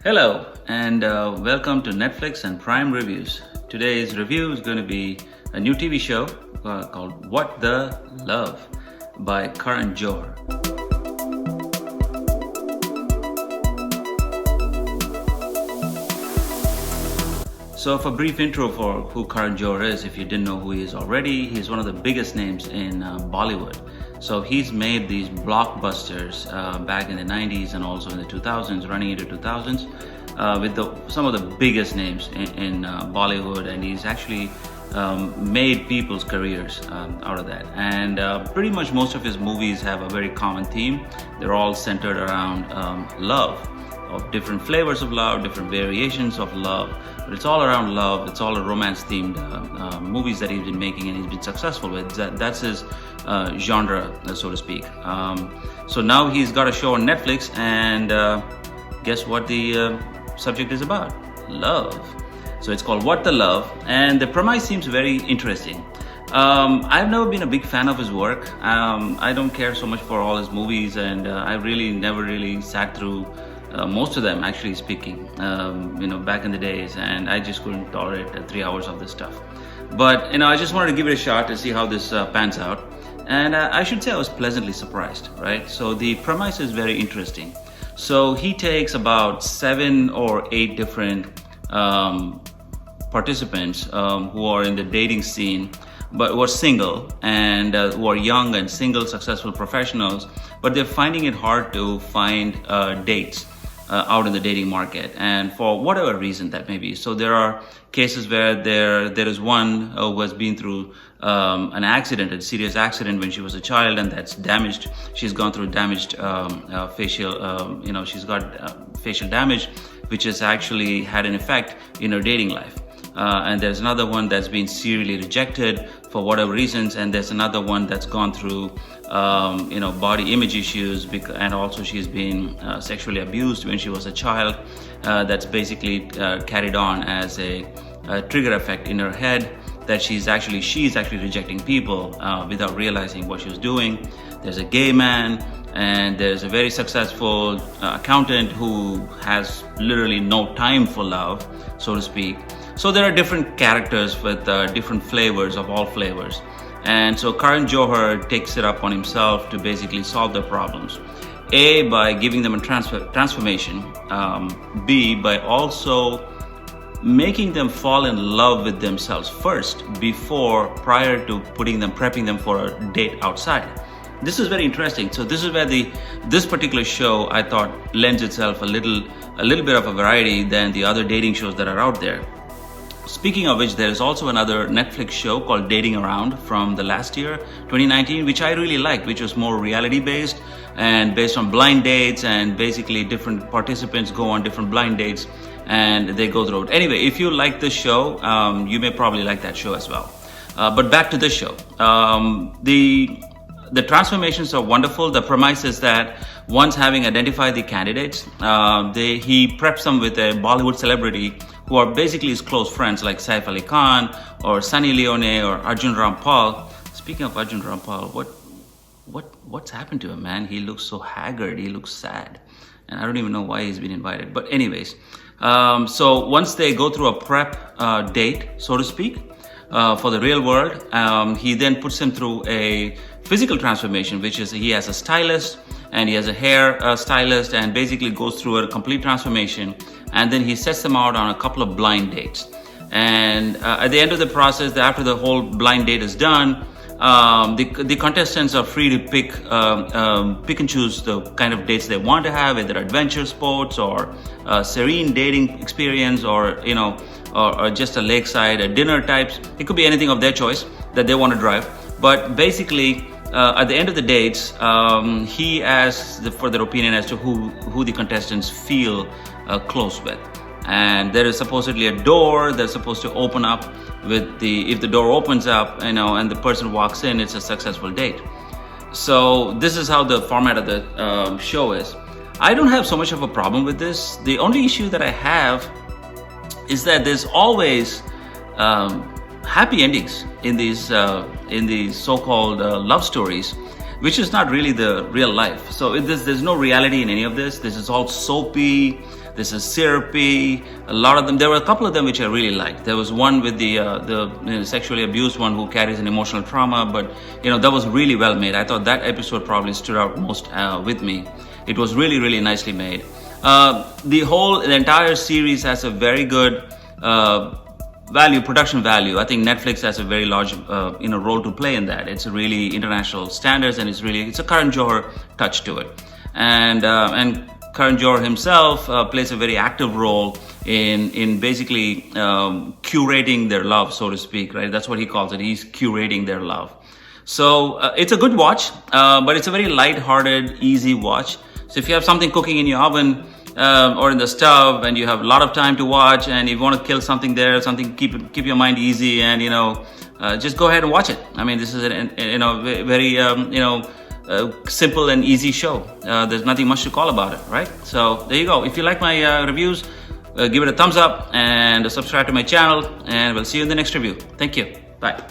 Hello, and welcome to Netflix and Prime Reviews. Today's review is going to be a new TV show called What the Love by Karan Johar. So, for a brief intro for who Karan Johar is, if you didn't know who he is already, he's one of the biggest names in Bollywood. So he's made these blockbusters back in the 90s and also in the 2000s, running into 2000s, with some of the biggest names in Bollywood, and he's actually made people's careers out of that. And pretty much most of his movies have a very common theme. They're all centered around love, of different flavors of love, different variations of love, but it's all around love. It's all a romance-themed movies that he's been making and he's been successful with. That's his genre, so to speak. So now he's got a show on Netflix, and guess what the subject is about? Love. So it's called What the Love, and the premise seems very interesting. I've never been a big fan of his work. I don't care so much for all his movies, and I really never really sat through most of them, actually speaking, back in the days, and I just couldn't tolerate 3 hours of this stuff. But I just wanted to give it a shot to see how this pans out, and I should say I was pleasantly surprised, right? So the premise is very interesting. So he takes about 7 or 8 different participants who are in the dating scene, but who are single and who are young and single, successful professionals, but they're finding it hard to find dates out in the dating market, and for whatever reason that may be. So there are cases where there is one who has been through an accident, a serious accident when she was a child, and that's damaged. She's gone through damaged facial, she's got facial damage, which has actually had an effect in her dating life. And there's another one that's been serially rejected for whatever reasons, and there's another one that's gone through body image issues, and also she's been sexually abused when she was a child. That's basically carried on as a trigger effect in her head, that she's actually rejecting people without realizing what she was doing. There's a gay man, and there's a very successful accountant who has literally no time for love, so to speak. So there are different characters with different flavors of all flavors. And so Karan Johar takes it up on himself to basically solve their problems. A, by giving them a transformation. B, by also making them fall in love with themselves first, prior to prepping them for a date outside. This is very interesting. So this is where this particular show, I thought, lends itself a little bit of a variety than the other dating shows that are out there. Speaking of which, there is also another Netflix show called Dating Around from the last year, 2019, which I really liked, which was more reality based and based on blind dates, and basically different participants go on different blind dates and they go through it. Anyway, if you like this show, you may probably like that show as well. But back to this show. The transformations are wonderful. The premise is that once having identified the candidates, he preps them with a Bollywood celebrity who are basically his close friends, like Saif Ali Khan or Sunny Leone or Arjun Rampal. Speaking of Arjun Rampal, what's happened to him, man? He looks so haggard. He looks sad, and I don't even know why he's been invited. But anyways, so once they go through a prep date, so to speak, for the real world, he then puts him through a physical transformation, which is he has a stylist and he has a hair stylist, and basically goes through a complete transformation, and then he sets them out on a couple of blind dates. And at the end of the process, after the whole blind date is done, the contestants are free to pick and choose the kind of dates they want to have, either adventure sports or serene dating experience, or just a lakeside dinner types. It could be anything of their choice that they want to drive. But basically, at the end of the dates, he asks for their opinion as to who the contestants feel close with. And there is supposedly a door that's supposed to open up if the door opens up, and the person walks in, it's a successful date. So this is how the format of the show is. I don't have so much of a problem with this. The only issue that I have is that there's always happy endings in these so-called love stories, which is not really the real life. So there's no reality in any of this. This is all soapy. This is syrupy. A lot of them. There were a couple of them which I really liked. There was one with the sexually abused one who carries an emotional trauma, but that was really well made. I thought that episode probably stood out most with me. It was really, really nicely made. The entire series has a very good production value. I think Netflix has a very large role to play in that. It's a really international standards, and it's a Karan Johar touch to it. And Karan Johar himself plays a very active role in basically curating their love, so to speak, right? That's what he calls it. He's curating their love. So it's a good watch, but it's a very light-hearted, easy watch. So if you have something cooking in your oven or in the stove, and you have a lot of time to watch, and you want to kill something there, something keep your mind easy, and just go ahead and watch it. I mean, this is a very simple and easy show. There's nothing much to call about it, right? So there you go. If you like my reviews, give it a thumbs up and subscribe to my channel, and we'll see you in the next review. Thank you. Bye.